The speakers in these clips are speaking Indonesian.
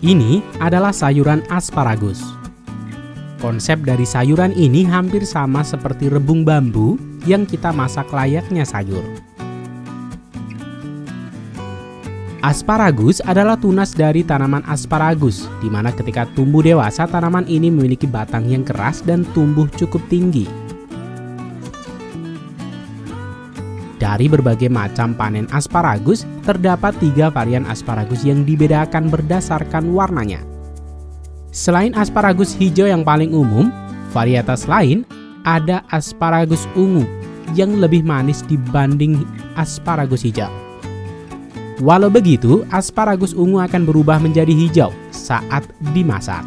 Ini adalah sayuran asparagus. Konsep dari sayuran ini hampir sama seperti rebung bambu yang kita masak layaknya sayur. Asparagus adalah tunas dari tanaman asparagus, di mana ketika tumbuh dewasa tanaman ini memiliki batang yang keras dan tumbuh cukup tinggi. Dari berbagai macam panen asparagus, terdapat 3 varian asparagus yang dibedakan berdasarkan warnanya. Selain asparagus hijau yang paling umum, varietas lain ada asparagus ungu yang lebih manis dibanding asparagus hijau. Walau begitu, asparagus ungu akan berubah menjadi hijau saat dimasak.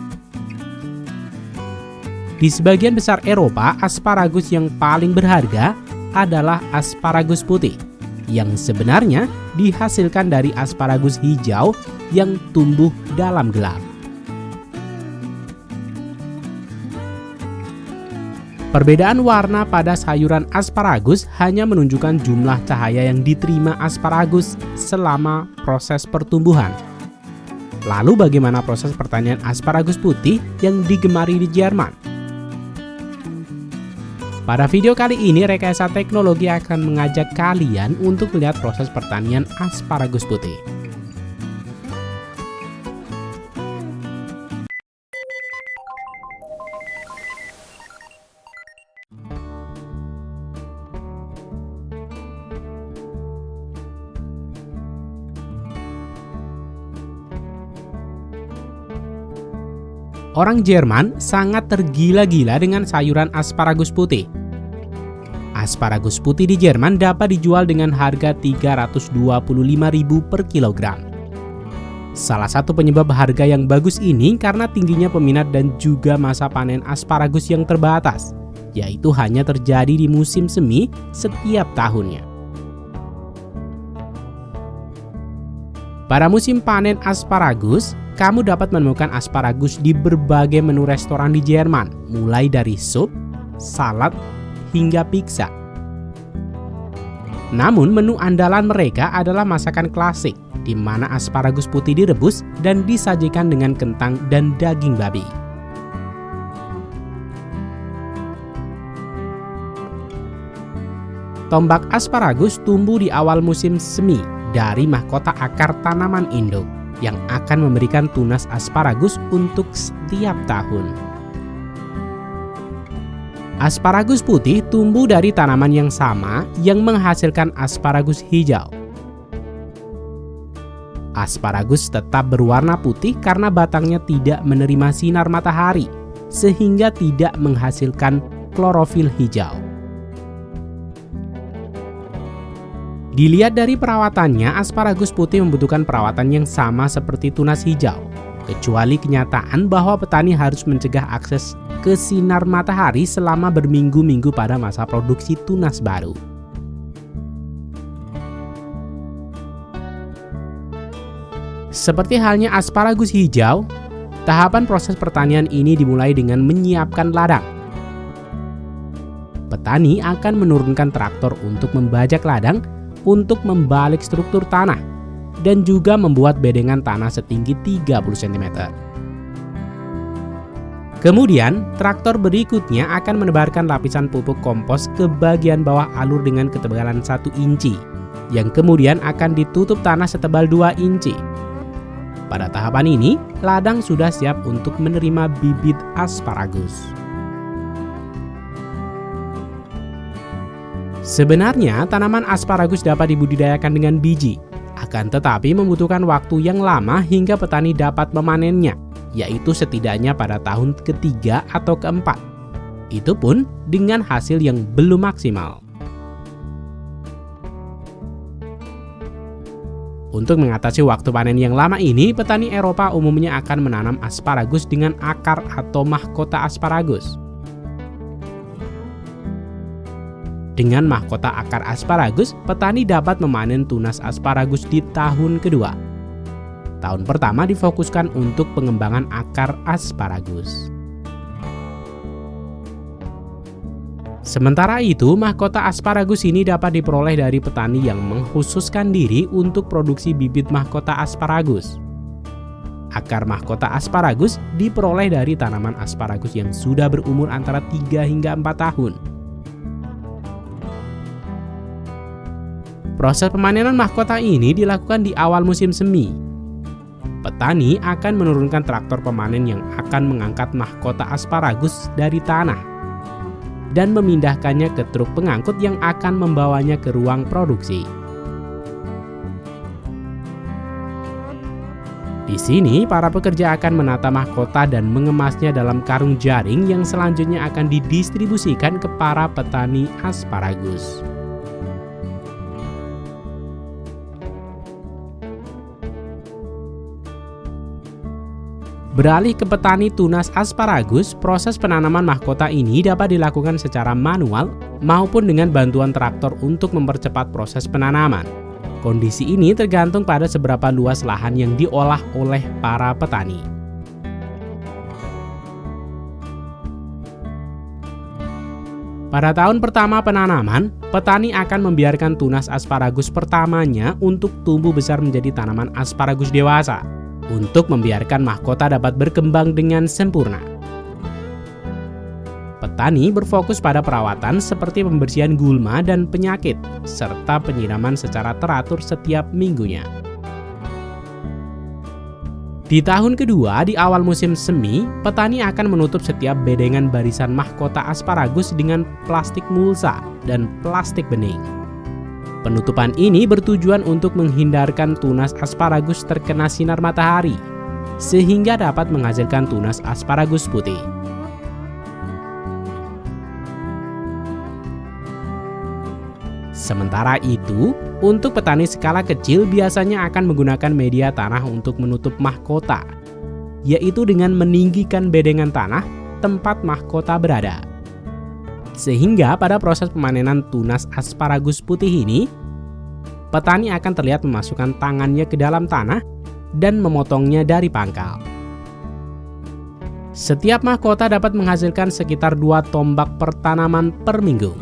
Di sebagian besar Eropa, asparagus yang paling berharga adalah asparagus putih, yang sebenarnya dihasilkan dari asparagus hijau yang tumbuh dalam gelap. Perbedaan warna pada sayuran asparagus hanya menunjukkan jumlah cahaya yang diterima asparagus selama proses pertumbuhan. Lalu bagaimana proses pertanian asparagus putih yang digemari di Jerman? Pada video kali ini, Rekayasa Teknologi akan mengajak kalian untuk melihat proses pertanian asparagus putih. Orang Jerman sangat tergila-gila dengan sayuran asparagus putih. Asparagus putih di Jerman dapat dijual dengan harga 325.000 per kilogram. Salah satu penyebab harga yang bagus ini karena tingginya peminat dan juga masa panen asparagus yang terbatas, yaitu hanya terjadi di musim semi setiap tahunnya. Pada musim panen asparagus, kamu dapat menemukan asparagus di berbagai menu restoran di Jerman, mulai dari sup, salad, hingga pizza. Namun menu andalan mereka adalah masakan klasik, di mana asparagus putih direbus dan disajikan dengan kentang dan daging babi. Tombak asparagus tumbuh di awal musim semi dari mahkota akar tanaman induk yang akan memberikan tunas asparagus untuk setiap tahun. Asparagus putih tumbuh dari tanaman yang sama yang menghasilkan asparagus hijau. Asparagus tetap berwarna putih karena batangnya tidak menerima sinar matahari, sehingga tidak menghasilkan klorofil hijau. Dilihat dari perawatannya, asparagus putih membutuhkan perawatan yang sama seperti tunas hijau, kecuali kenyataan bahwa petani harus mencegah akses ke sinar matahari selama berminggu-minggu pada masa produksi tunas baru. Seperti halnya asparagus hijau, tahapan proses pertanian ini dimulai dengan menyiapkan ladang. Petani akan menurunkan traktor untuk membajak ladang untuk membalik struktur tanah dan juga membuat bedengan tanah setinggi 30 cm. Kemudian, traktor berikutnya akan menebarkan lapisan pupuk kompos ke bagian bawah alur dengan ketebalan 1 inci, yang kemudian akan ditutup tanah setebal 2 inci. Pada tahapan ini, ladang sudah siap untuk menerima bibit asparagus. Sebenarnya, tanaman asparagus dapat dibudidayakan dengan biji, akan tetapi membutuhkan waktu yang lama hingga petani dapat memanennya, yaitu setidaknya pada tahun ketiga atau keempat. Itu pun dengan hasil yang belum maksimal. Untuk mengatasi waktu panen yang lama ini, petani Eropa umumnya akan menanam asparagus dengan akar atau mahkota asparagus. Dengan mahkota akar asparagus, petani dapat memanen tunas asparagus di tahun kedua. Tahun pertama difokuskan untuk pengembangan akar asparagus. Sementara itu, mahkota asparagus ini dapat diperoleh dari petani yang mengkhususkan diri untuk produksi bibit mahkota asparagus. Akar mahkota asparagus diperoleh dari tanaman asparagus yang sudah berumur antara 3 hingga 4 tahun. Proses pemanenan mahkota ini dilakukan di awal musim semi. Petani akan menurunkan traktor pemanen yang akan mengangkat mahkota asparagus dari tanah dan memindahkannya ke truk pengangkut yang akan membawanya ke ruang produksi. Di sini, para pekerja akan menata mahkota dan mengemasnya dalam karung jaring yang selanjutnya akan didistribusikan ke para petani asparagus. Beralih ke petani tunas asparagus, proses penanaman mahkota ini dapat dilakukan secara manual maupun dengan bantuan traktor untuk mempercepat proses penanaman. Kondisi ini tergantung pada seberapa luas lahan yang diolah oleh para petani. Pada tahun pertama penanaman, petani akan membiarkan tunas asparagus pertamanya untuk tumbuh besar menjadi tanaman asparagus dewasa, untuk membiarkan mahkota dapat berkembang dengan sempurna. Petani berfokus pada perawatan seperti pembersihan gulma dan penyakit, serta penyiraman secara teratur setiap minggunya. Di tahun kedua, di awal musim semi, petani akan menutup setiap bedengan barisan mahkota asparagus dengan plastik mulsa dan plastik bening. Penutupan ini bertujuan untuk menghindarkan tunas asparagus terkena sinar matahari, sehingga dapat menghasilkan tunas asparagus putih. Sementara itu, untuk petani skala kecil biasanya akan menggunakan media tanah untuk menutup mahkota, yaitu dengan meninggikan bedengan tanah tempat mahkota berada. Sehingga pada proses pemanenan tunas asparagus putih ini, petani akan terlihat memasukkan tangannya ke dalam tanah dan memotongnya dari pangkal. Setiap mahkota dapat menghasilkan sekitar 2 tombak per tanaman per minggu.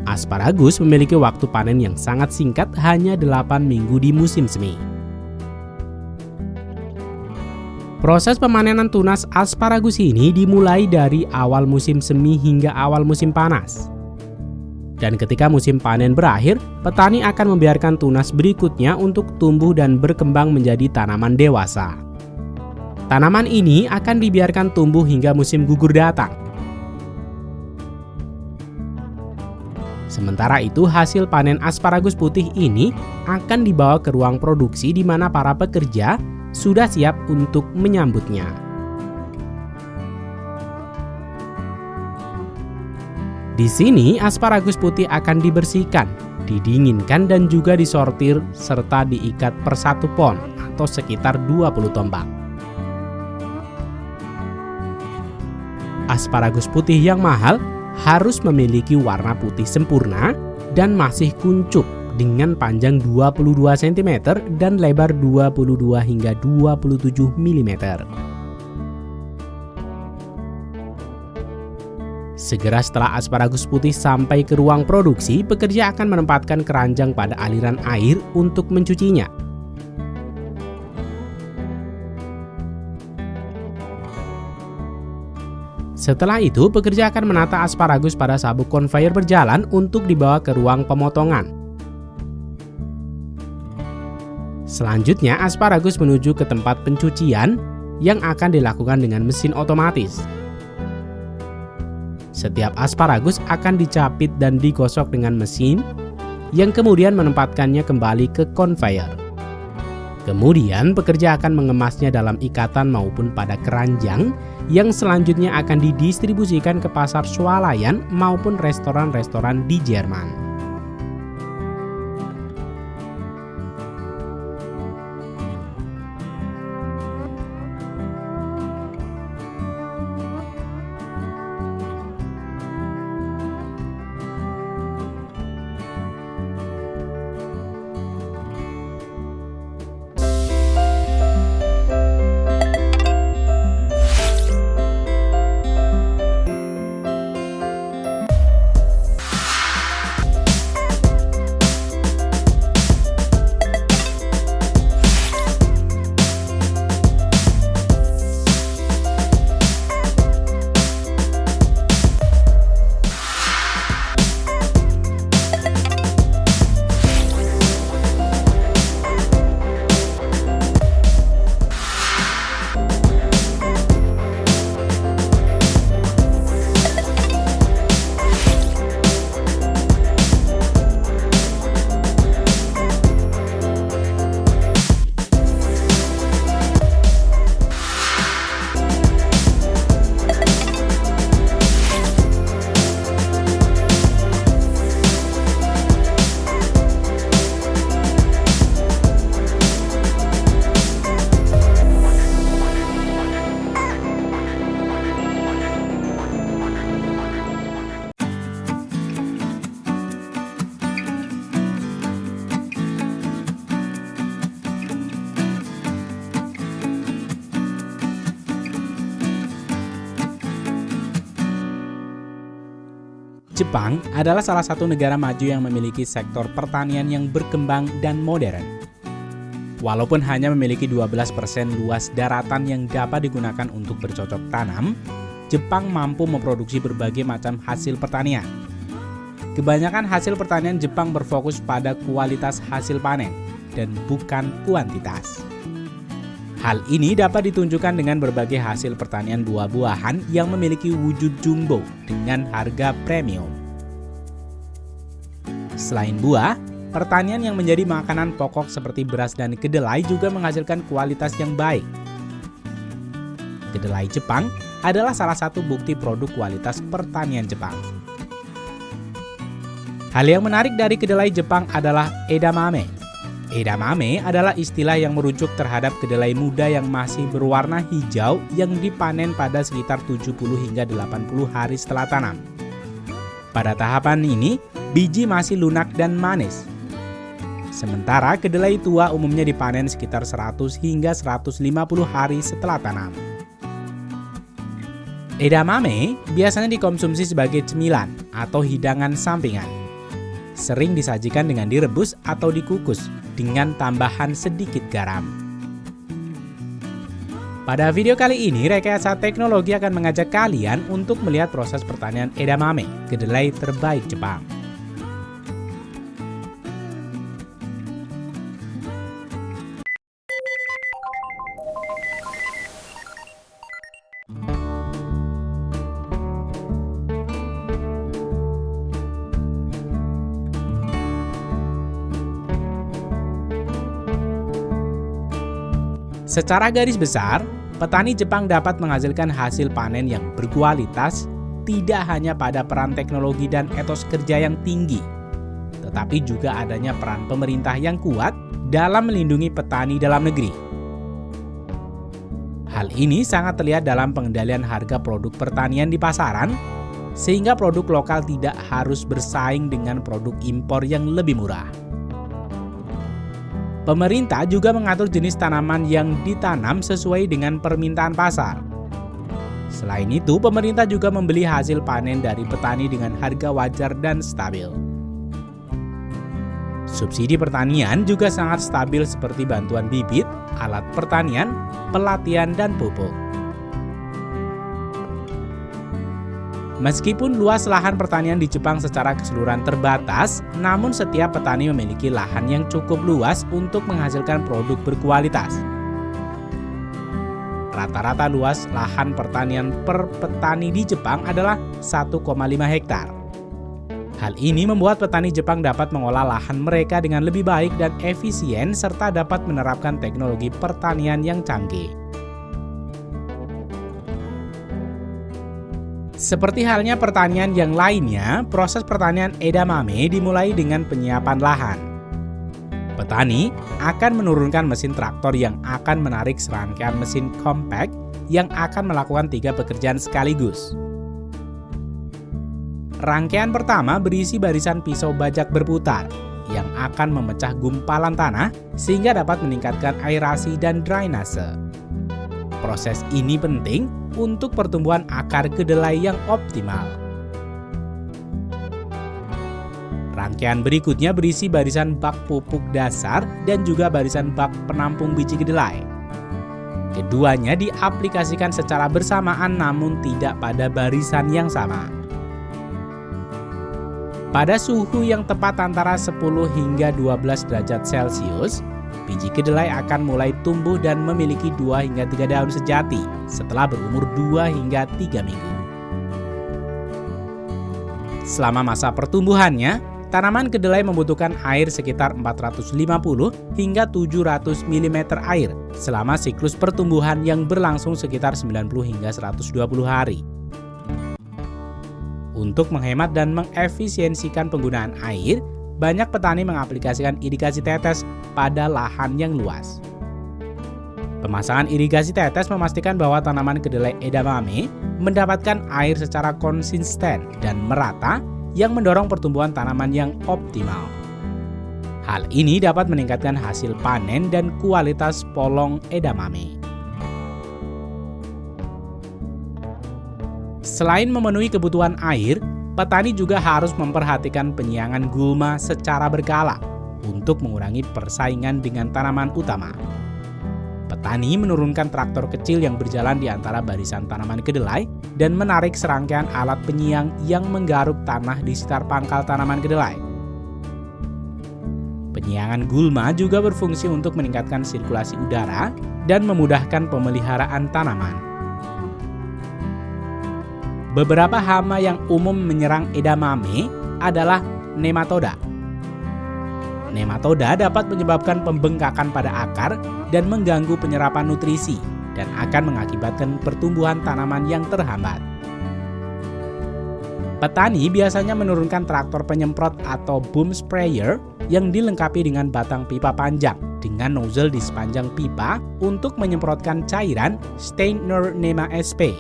Asparagus memiliki waktu panen yang sangat singkat, hanya 8 minggu di musim semi. Proses pemanenan tunas asparagus ini dimulai dari awal musim semi hingga awal musim panas. Dan ketika musim panen berakhir, petani akan membiarkan tunas berikutnya untuk tumbuh dan berkembang menjadi tanaman dewasa. Tanaman ini akan dibiarkan tumbuh hingga musim gugur datang. Sementara itu, hasil panen asparagus putih ini akan dibawa ke ruang produksi di mana para pekerja sudah siap untuk menyambutnya. Di sini, asparagus putih akan dibersihkan, didinginkan dan juga disortir serta diikat per 1 pon atau sekitar 20 tombak. Asparagus putih yang mahal harus memiliki warna putih sempurna dan masih kuncup dengan panjang 22 cm dan lebar 22 hingga 27 mm. Segera setelah asparagus putih sampai ke ruang produksi, pekerja akan menempatkan keranjang pada aliran air untuk mencucinya. Setelah itu, pekerja akan menata asparagus pada sabuk konveyor berjalan untuk dibawa ke ruang pemotongan. Selanjutnya, asparagus menuju ke tempat pencucian yang akan dilakukan dengan mesin otomatis. Setiap asparagus akan dicapit dan digosok dengan mesin yang kemudian menempatkannya kembali ke konveyor. Kemudian, pekerja akan mengemasnya dalam ikatan maupun pada keranjang yang selanjutnya akan didistribusikan ke pasar swalayan maupun restoran-restoran di Jerman. Jepang adalah salah satu negara maju yang memiliki sektor pertanian yang berkembang dan modern. Walaupun hanya memiliki 12% luas daratan yang dapat digunakan untuk bercocok tanam, Jepang mampu memproduksi berbagai macam hasil pertanian. Kebanyakan hasil pertanian Jepang berfokus pada kualitas hasil panen dan bukan kuantitas. Hal ini dapat ditunjukkan dengan berbagai hasil pertanian buah-buahan yang memiliki wujud jumbo dengan harga premium. Selain buah, pertanian yang menjadi makanan pokok seperti beras dan kedelai juga menghasilkan kualitas yang baik. Kedelai Jepang adalah salah satu bukti produk kualitas pertanian Jepang. Hal yang menarik dari kedelai Jepang adalah edamame. Edamame adalah istilah yang merujuk terhadap kedelai muda yang masih berwarna hijau yang dipanen pada sekitar 70 hingga 80 hari setelah tanam. Pada tahapan ini, biji masih lunak dan manis. Sementara kedelai tua umumnya dipanen sekitar 100 hingga 150 hari setelah tanam. Edamame biasanya dikonsumsi sebagai cemilan atau hidangan sampingan. Sering disajikan dengan direbus atau dikukus dengan tambahan sedikit garam. Pada video kali ini, Rekayasa Teknologi akan mengajak kalian untuk melihat proses pertanian edamame, kedelai terbaik Jepang. Secara garis besar, petani Jepang dapat menghasilkan hasil panen yang berkualitas tidak hanya pada peran teknologi dan etos kerja yang tinggi, tetapi juga adanya peran pemerintah yang kuat dalam melindungi petani dalam negeri. Hal ini sangat terlihat dalam pengendalian harga produk pertanian di pasaran, sehingga produk lokal tidak harus bersaing dengan produk impor yang lebih murah. Pemerintah juga mengatur jenis tanaman yang ditanam sesuai dengan permintaan pasar. Selain itu, pemerintah juga membeli hasil panen dari petani dengan harga wajar dan stabil. Subsidi pertanian juga sangat stabil seperti bantuan bibit, alat pertanian, pelatihan, dan pupuk. Meskipun luas lahan pertanian di Jepang secara keseluruhan terbatas, namun setiap petani memiliki lahan yang cukup luas untuk menghasilkan produk berkualitas. Rata-rata luas lahan pertanian per petani di Jepang adalah 1,5 hektar. Hal ini membuat petani Jepang dapat mengolah lahan mereka dengan lebih baik dan efisien serta dapat menerapkan teknologi pertanian yang canggih. Seperti halnya pertanian yang lainnya, proses pertanian edamame dimulai dengan penyiapan lahan. Petani akan menurunkan mesin traktor yang akan menarik serangkaian mesin compact yang akan melakukan 3 pekerjaan sekaligus. Rangkaian pertama berisi barisan pisau bajak berputar yang akan memecah gumpalan tanah sehingga dapat meningkatkan aerasi dan drainase. Proses ini penting untuk pertumbuhan akar kedelai yang optimal. Rangkaian berikutnya berisi barisan bak pupuk dasar dan juga barisan bak penampung biji kedelai. Keduanya diaplikasikan secara bersamaan namun tidak pada barisan yang sama. Pada suhu yang tepat antara 10 hingga 12 derajat Celcius, biji kedelai akan mulai tumbuh dan memiliki 2 hingga 3 daun sejati setelah berumur 2 hingga 3 minggu. Selama masa pertumbuhannya, tanaman kedelai membutuhkan air sekitar 450 hingga 700 mm air selama siklus pertumbuhan yang berlangsung sekitar 90 hingga 120 hari. Untuk menghemat dan mengefisiensikan penggunaan air, banyak petani mengaplikasikan irigasi tetes pada lahan yang luas. Pemasangan irigasi tetes memastikan bahwa tanaman kedelai edamame mendapatkan air secara konsisten dan merata yang mendorong pertumbuhan tanaman yang optimal. Hal ini dapat meningkatkan hasil panen dan kualitas polong edamame. Selain memenuhi kebutuhan air, petani juga harus memperhatikan penyiangan gulma secara berkala untuk mengurangi persaingan dengan tanaman utama. Petani menurunkan traktor kecil yang berjalan di antara barisan tanaman kedelai dan menarik serangkaian alat penyiang yang menggaruk tanah di sekitar pangkal tanaman kedelai. Penyiangan gulma juga berfungsi untuk meningkatkan sirkulasi udara dan memudahkan pemeliharaan tanaman. Beberapa hama yang umum menyerang edamame adalah nematoda. Nematoda dapat menyebabkan pembengkakan pada akar dan mengganggu penyerapan nutrisi dan akan mengakibatkan pertumbuhan tanaman yang terhambat. Petani biasanya menurunkan traktor penyemprot atau boom sprayer yang dilengkapi dengan batang pipa panjang dengan nozzle di sepanjang pipa untuk menyemprotkan cairan Steinernema sp.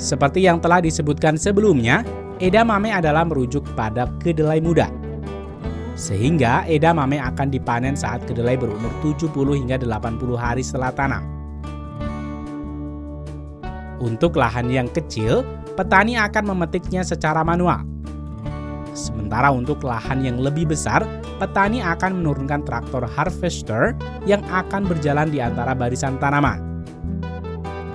Seperti yang telah disebutkan sebelumnya, edamame adalah merujuk pada kedelai muda. Sehingga edamame akan dipanen saat kedelai berumur 70 hingga 80 hari setelah tanam. Untuk lahan yang kecil, petani akan memetiknya secara manual. Sementara untuk lahan yang lebih besar, petani akan menurunkan traktor harvester yang akan berjalan di antara barisan tanaman.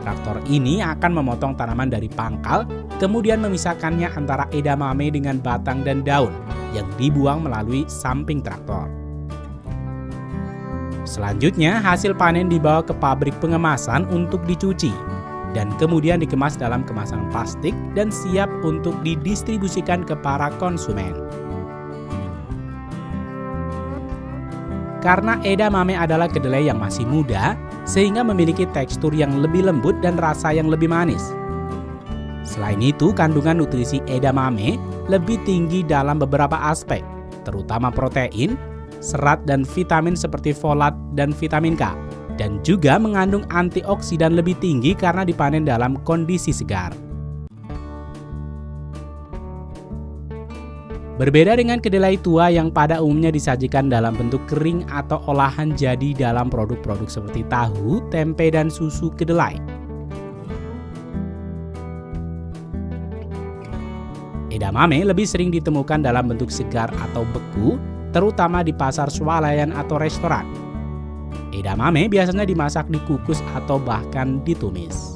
Traktor ini akan memotong tanaman dari pangkal, kemudian memisahkannya antara edamame dengan batang dan daun yang dibuang melalui samping traktor. Selanjutnya, hasil panen dibawa ke pabrik pengemasan untuk dicuci dan kemudian dikemas dalam kemasan plastik dan siap untuk didistribusikan ke para konsumen. Karena edamame adalah kedelai yang masih muda, sehingga memiliki tekstur yang lebih lembut dan rasa yang lebih manis. Selain itu, kandungan nutrisi edamame lebih tinggi dalam beberapa aspek, terutama protein, serat dan vitamin seperti folat dan vitamin K, dan juga mengandung antioksidan lebih tinggi karena dipanen dalam kondisi segar. Berbeda dengan kedelai tua yang pada umumnya disajikan dalam bentuk kering atau olahan jadi dalam produk-produk seperti tahu, tempe, dan susu kedelai. Edamame lebih sering ditemukan dalam bentuk segar atau beku, terutama di pasar swalayan atau restoran. Edamame biasanya dimasak, dikukus, atau bahkan ditumis.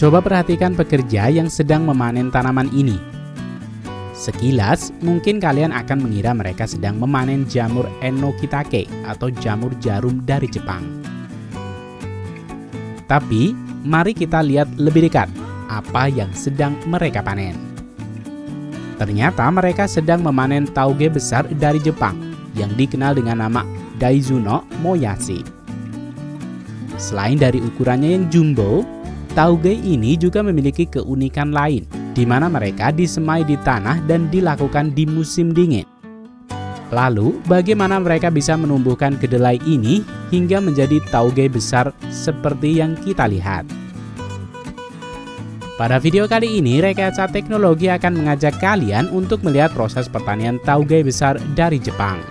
Coba perhatikan pekerja yang sedang memanen tanaman ini. Sekilas, mungkin kalian akan mengira mereka sedang memanen jamur Enokitake atau jamur jarum dari Jepang. Tapi, mari kita lihat lebih dekat apa yang sedang mereka panen. Ternyata mereka sedang memanen tauge besar dari Jepang yang dikenal dengan nama Daizuno Moyashi. Selain dari ukurannya yang jumbo, Tauge ini juga memiliki keunikan lain, di mana mereka disemai di tanah dan dilakukan di musim dingin. Lalu, bagaimana mereka bisa menumbuhkan kedelai ini hingga menjadi tauge besar seperti yang kita lihat? Pada video kali ini, Rekayasa Teknologi akan mengajak kalian untuk melihat proses pertanian tauge besar dari Jepang.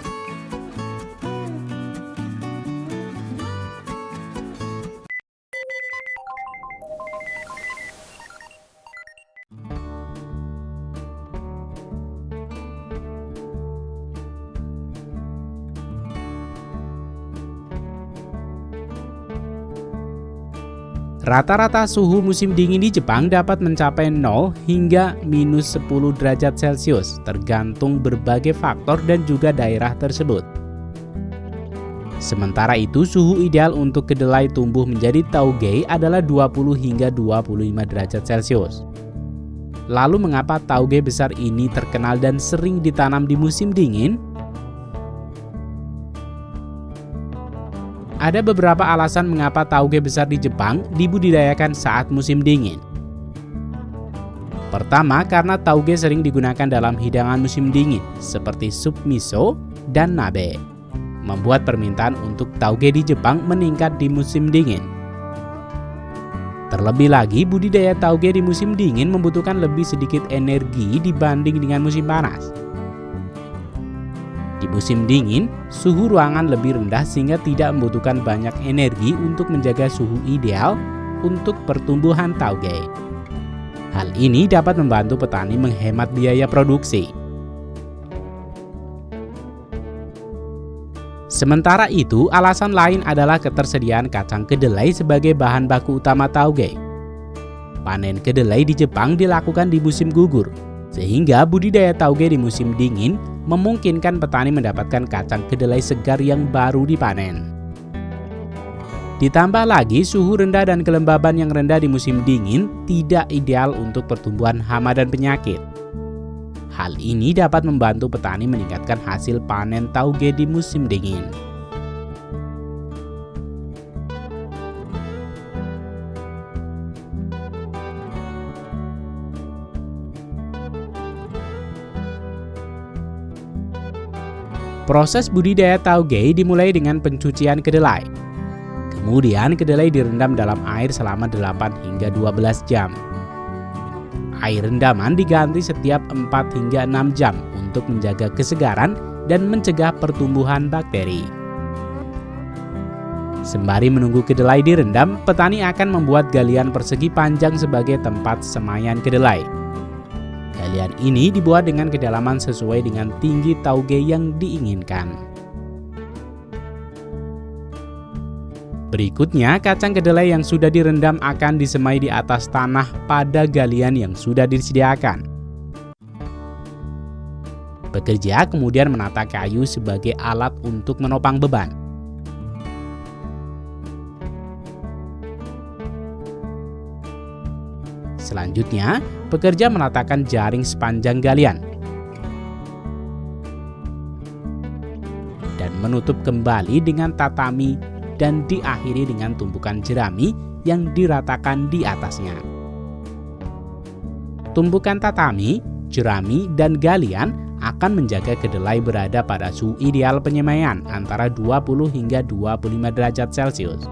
Rata-rata suhu musim dingin di Jepang dapat mencapai 0 hingga minus 10 derajat Celcius, tergantung berbagai faktor dan juga daerah tersebut. Sementara itu, suhu ideal untuk kedelai tumbuh menjadi tauge adalah 20 hingga 25 derajat Celcius. Lalu mengapa tauge besar ini terkenal dan sering ditanam di musim dingin? Ada beberapa alasan mengapa tauge besar di Jepang dibudidayakan saat musim dingin. Pertama, karena tauge sering digunakan dalam hidangan musim dingin, seperti sup miso dan nabe, membuat permintaan untuk tauge di Jepang meningkat di musim dingin. Terlebih lagi, budidaya tauge di musim dingin membutuhkan lebih sedikit energi dibanding dengan musim panas. Di musim dingin, suhu ruangan lebih rendah sehingga tidak membutuhkan banyak energi untuk menjaga suhu ideal untuk pertumbuhan tauge. Hal ini dapat membantu petani menghemat biaya produksi. Sementara itu, alasan lain adalah ketersediaan kacang kedelai sebagai bahan baku utama tauge. Panen kedelai di Jepang dilakukan di musim gugur, sehingga budidaya tauge di musim dingin memungkinkan petani mendapatkan kacang kedelai segar yang baru dipanen. Ditambah lagi, suhu rendah dan kelembaban yang rendah di musim dingin tidak ideal untuk pertumbuhan hama dan penyakit. Hal ini dapat membantu petani meningkatkan hasil panen tauge di musim dingin. Proses budidaya tauge dimulai dengan pencucian kedelai. Kemudian kedelai direndam dalam air selama 8 hingga 12 jam. Air rendaman diganti setiap 4 hingga 6 jam untuk menjaga kesegaran dan mencegah pertumbuhan bakteri. Sembari menunggu kedelai direndam, petani akan membuat galian persegi panjang sebagai tempat semaian kedelai. Galian ini dibuat dengan kedalaman sesuai dengan tinggi tauge yang diinginkan. Berikutnya, kacang kedelai yang sudah direndam akan disemai di atas tanah pada galian yang sudah disediakan. Pekerja kemudian menata kayu sebagai alat untuk menopang beban. Selanjutnya, pekerja meletakkan jaring sepanjang galian dan menutup kembali dengan tatami dan diakhiri dengan tumpukan jerami yang diratakan di atasnya. Tumpukan tatami, jerami, dan galian akan menjaga kedelai berada pada suhu ideal penyemaian antara 20 hingga 25 derajat Celcius.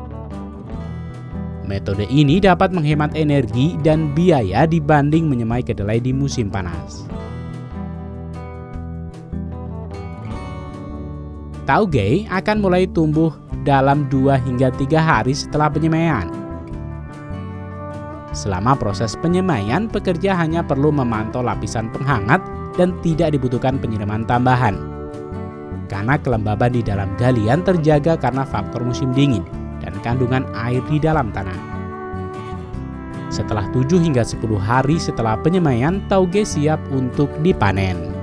Metode ini dapat menghemat energi dan biaya dibanding menyemai kedelai di musim panas. Tauge akan mulai tumbuh dalam 2 hingga 3 hari setelah penyemaian. Selama proses penyemaian, pekerja hanya perlu memantau lapisan penghangat dan tidak dibutuhkan penyiraman tambahan. Karena kelembaban di dalam galian terjaga karena faktor musim dingin dan kandungan air di dalam tanah. Setelah 7 hingga 10 hari setelah penyemaian, tauge siap untuk dipanen.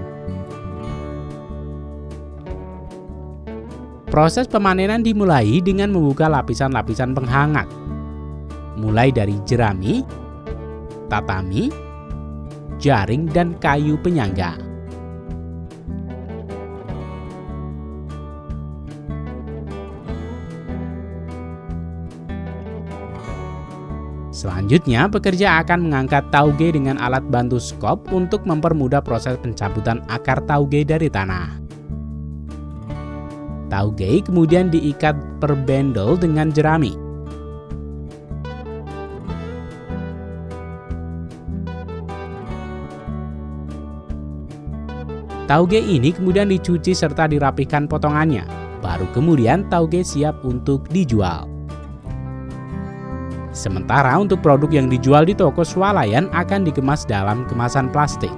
Proses pemanenan dimulai dengan membuka lapisan-lapisan penghangat, mulai dari jerami, tatami, jaring, dan kayu penyangga. Selanjutnya, pekerja akan mengangkat tauge dengan alat bantu skop untuk mempermudah proses pencabutan akar tauge dari tanah. Tauge kemudian diikat per bendel dengan jerami. Tauge ini kemudian dicuci serta dirapihkan potongannya. Baru kemudian tauge siap untuk dijual. Sementara untuk produk yang dijual di toko swalayan akan dikemas dalam kemasan plastik.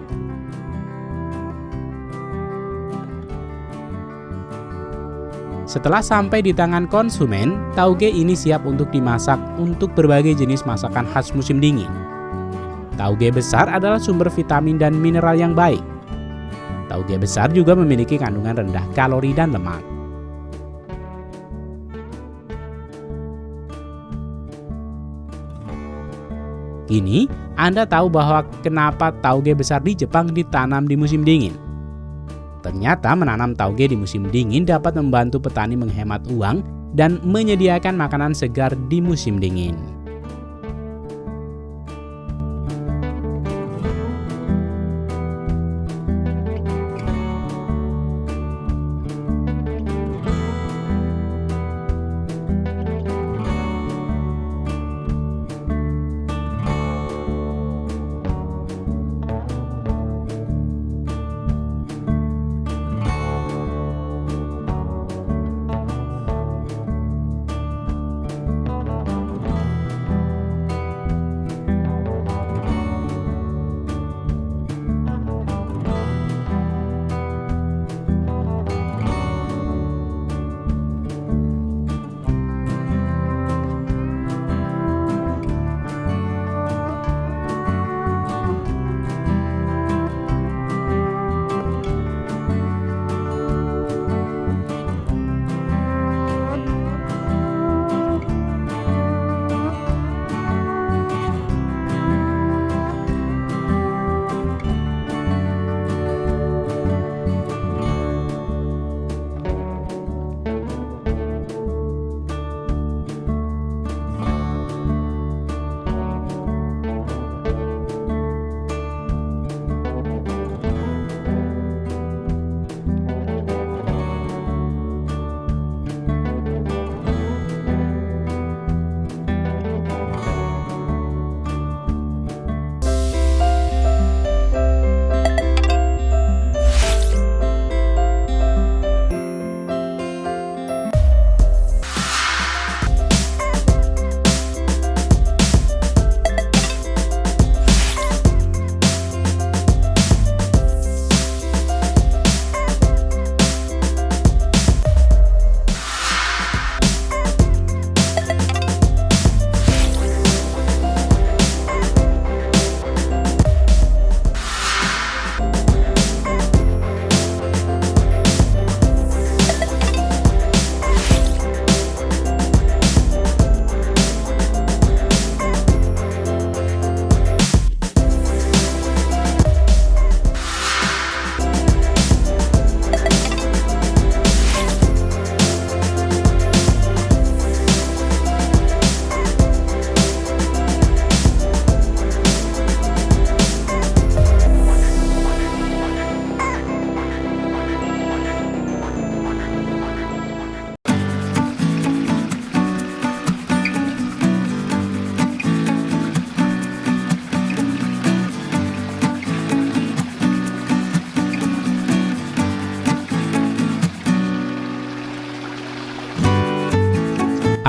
Setelah sampai di tangan konsumen, tauge ini siap untuk dimasak untuk berbagai jenis masakan khas musim dingin. Tauge besar adalah sumber vitamin dan mineral yang baik. Tauge besar juga memiliki kandungan rendah kalori dan lemak. Kini, Anda tahu bahwa kenapa tauge besar di Jepang ditanam di musim dingin. Ternyata menanam tauge di musim dingin dapat membantu petani menghemat uang dan menyediakan makanan segar di musim dingin.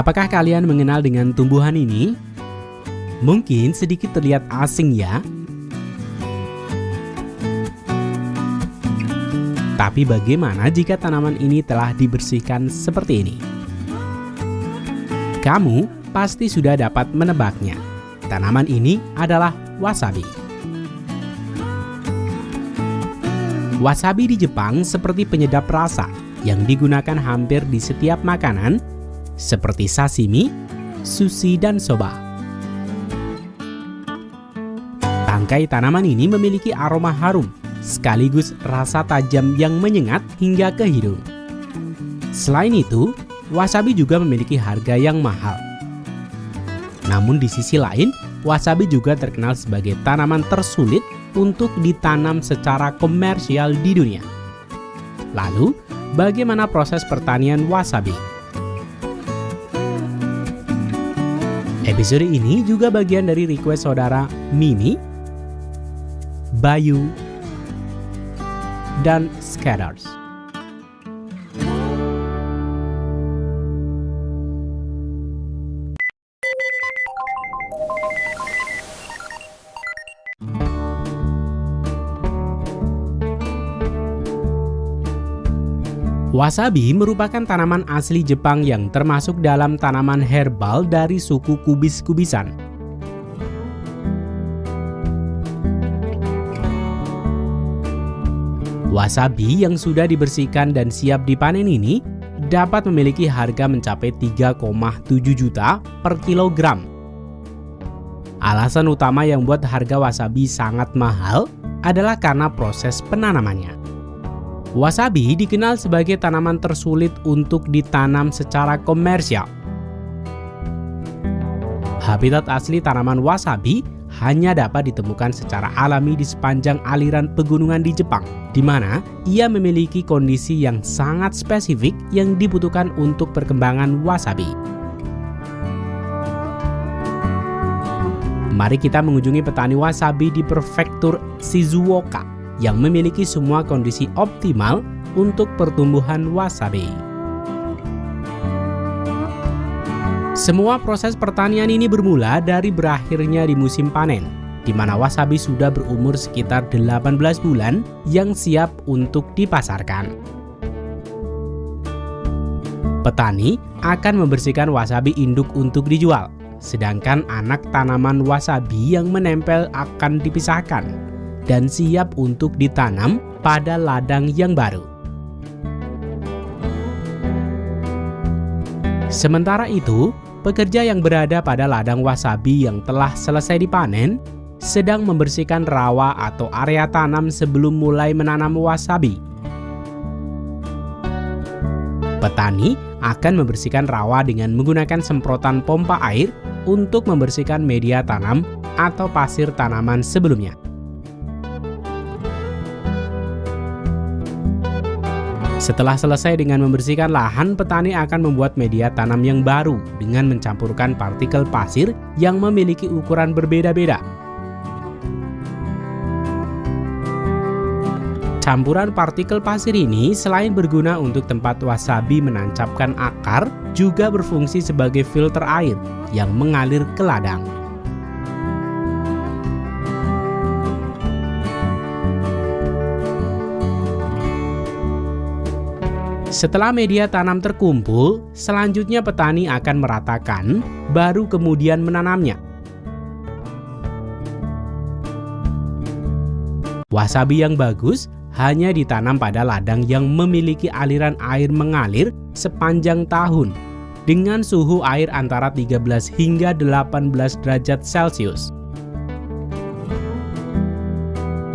Apakah kalian mengenal dengan tumbuhan ini? Mungkin sedikit terlihat asing ya. Tapi bagaimana jika tanaman ini telah dibersihkan seperti ini? Kamu pasti sudah dapat menebaknya. Tanaman ini adalah wasabi. Wasabi di Jepang seperti penyedap rasa yang digunakan hampir di setiap makanan seperti sashimi, sushi, dan soba. Tangkai tanaman ini memiliki aroma harum sekaligus rasa tajam yang menyengat hingga ke hidung. Selain itu, wasabi juga memiliki harga yang mahal. Namun di sisi lain, wasabi juga terkenal sebagai tanaman tersulit untuk ditanam secara komersial di dunia. Lalu, bagaimana proses pertanian wasabi? Episode ini juga bagian dari request saudara Mimi, Bayu, dan Scatters. Wasabi merupakan tanaman asli Jepang yang termasuk dalam tanaman herbal dari suku kubis-kubisan. Wasabi yang sudah dibersihkan dan siap dipanen ini dapat memiliki harga mencapai 3,7 juta per kilogram. Alasan utama yang membuat harga wasabi sangat mahal adalah karena proses penanamannya. Wasabi dikenal sebagai tanaman tersulit untuk ditanam secara komersial. Habitat asli tanaman wasabi hanya dapat ditemukan secara alami di sepanjang aliran pegunungan di Jepang, di mana ia memiliki kondisi yang sangat spesifik yang dibutuhkan untuk perkembangan wasabi. Mari kita mengunjungi petani wasabi di prefektur Shizuoka yang memiliki semua kondisi optimal untuk pertumbuhan wasabi. Semua proses pertanian ini bermula dari berakhirnya di musim panen, di mana wasabi sudah berumur sekitar 18 bulan yang siap untuk dipasarkan. Petani akan membersihkan wasabi induk untuk dijual, sedangkan anak tanaman wasabi yang menempel akan dipisahkan dan siap untuk ditanam pada ladang yang baru. Sementara itu, pekerja yang berada pada ladang wasabi yang telah selesai dipanen sedang membersihkan rawa atau area tanam sebelum mulai menanam wasabi. Petani akan membersihkan rawa dengan menggunakan semprotan pompa air untuk membersihkan media tanam atau pasir tanaman sebelumnya. Setelah selesai dengan membersihkan lahan, petani akan membuat media tanam yang baru dengan mencampurkan partikel pasir yang memiliki ukuran berbeda-beda. Campuran partikel pasir ini selain berguna untuk tempat wasabi menancapkan akar, juga berfungsi sebagai filter air yang mengalir ke ladang. Setelah media tanam terkumpul, selanjutnya petani akan meratakan, baru kemudian menanamnya. Wasabi yang bagus hanya ditanam pada ladang yang memiliki aliran air mengalir sepanjang tahun, dengan suhu air antara 13 hingga 18 derajat Celcius.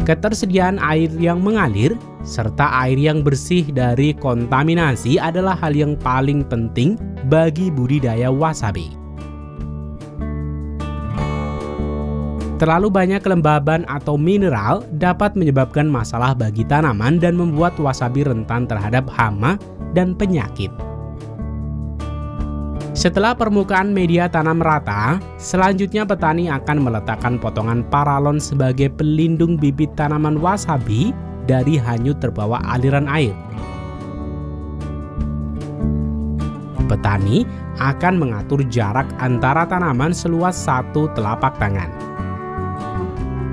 Ketersediaan air yang mengalir serta air yang bersih dari kontaminasi adalah hal yang paling penting bagi budidaya wasabi. Terlalu banyak kelembaban atau mineral dapat menyebabkan masalah bagi tanaman dan membuat wasabi rentan terhadap hama dan penyakit. Setelah permukaan media tanam rata, selanjutnya petani akan meletakkan potongan paralon sebagai pelindung bibit tanaman wasabi dari hanyut terbawa aliran air. Petani akan mengatur jarak antara tanaman seluas 1 telapak tangan.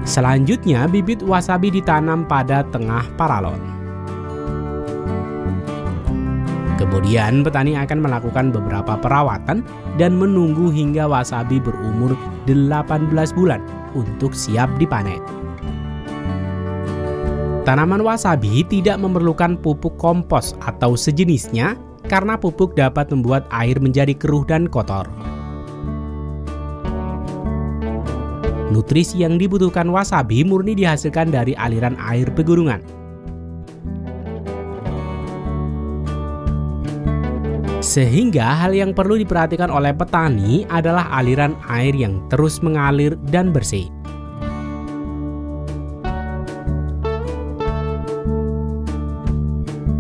Selanjutnya, bibit wasabi ditanam pada tengah paralon. Kemudian, petani akan melakukan beberapa perawatan dan menunggu hingga wasabi berumur 18 bulan untuk siap dipanen. Tanaman wasabi tidak memerlukan pupuk kompos atau sejenisnya karena pupuk dapat membuat air menjadi keruh dan kotor. Nutrisi yang dibutuhkan wasabi murni dihasilkan dari aliran air pegunungan. Sehingga hal yang perlu diperhatikan oleh petani adalah aliran air yang terus mengalir dan bersih.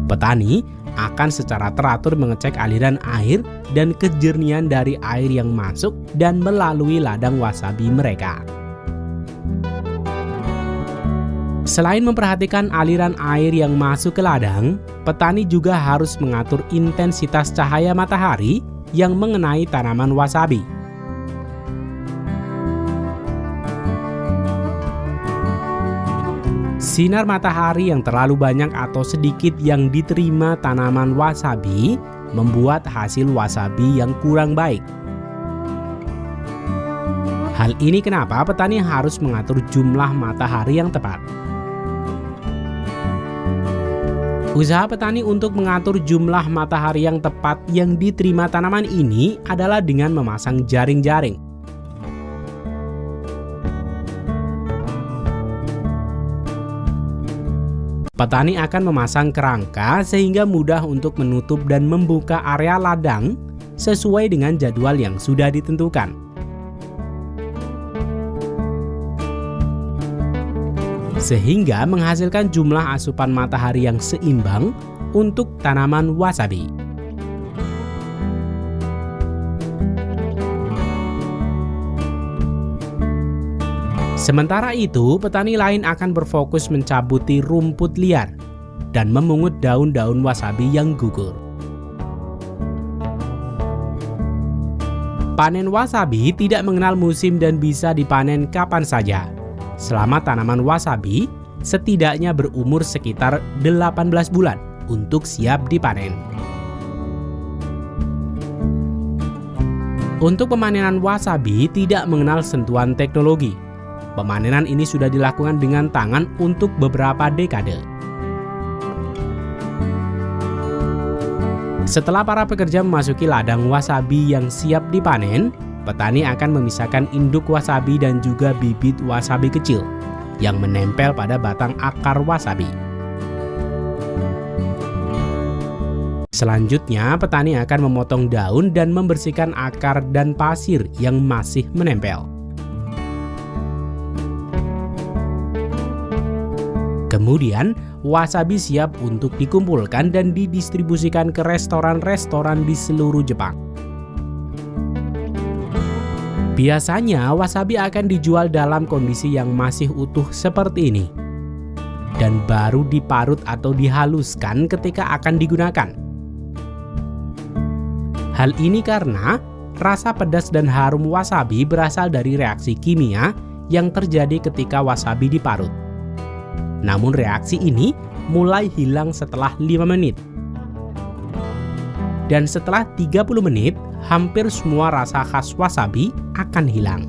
Petani akan secara teratur mengecek aliran air dan kejernihan dari air yang masuk dan melalui ladang wasabi mereka. Selain memperhatikan aliran air yang masuk ke ladang, petani juga harus mengatur intensitas cahaya matahari yang mengenai tanaman wasabi. Sinar matahari yang terlalu banyak atau sedikit yang diterima tanaman wasabi membuat hasil wasabi yang kurang baik. Hal ini kenapa petani harus mengatur jumlah matahari yang tepat. Usaha petani untuk mengatur jumlah matahari yang tepat yang diterima tanaman ini adalah dengan memasang jaring-jaring. Petani akan memasang kerangka sehingga mudah untuk menutup dan membuka area ladang sesuai dengan jadwal yang sudah ditentukan. Sehingga menghasilkan jumlah asupan matahari yang seimbang untuk tanaman wasabi. Sementara itu, petani lain akan berfokus mencabuti rumput liar dan memungut daun-daun wasabi yang gugur. Panen wasabi tidak mengenal musim dan bisa dipanen kapan saja. Selama tanaman wasabi setidaknya berumur sekitar 18 bulan untuk siap dipanen. Untuk pemanenan wasabi tidak mengenal sentuhan teknologi. Pemanenan ini sudah dilakukan dengan tangan untuk beberapa dekade. Setelah para pekerja memasuki ladang wasabi yang siap dipanen, petani akan memisahkan induk wasabi dan juga bibit wasabi kecil yang menempel pada batang akar wasabi. Selanjutnya, petani akan memotong daun dan membersihkan akar dan pasir yang masih menempel. Kemudian, wasabi siap untuk dikumpulkan dan didistribusikan ke restoran-restoran di seluruh Jepang. Biasanya wasabi akan dijual dalam kondisi yang masih utuh seperti ini dan baru diparut atau dihaluskan ketika akan digunakan. Hal ini karena rasa pedas dan harum wasabi berasal dari reaksi kimia yang terjadi ketika wasabi diparut. Namun reaksi ini mulai hilang setelah 5 menit. Dan setelah 30 menit, hampir semua rasa khas wasabi akan hilang.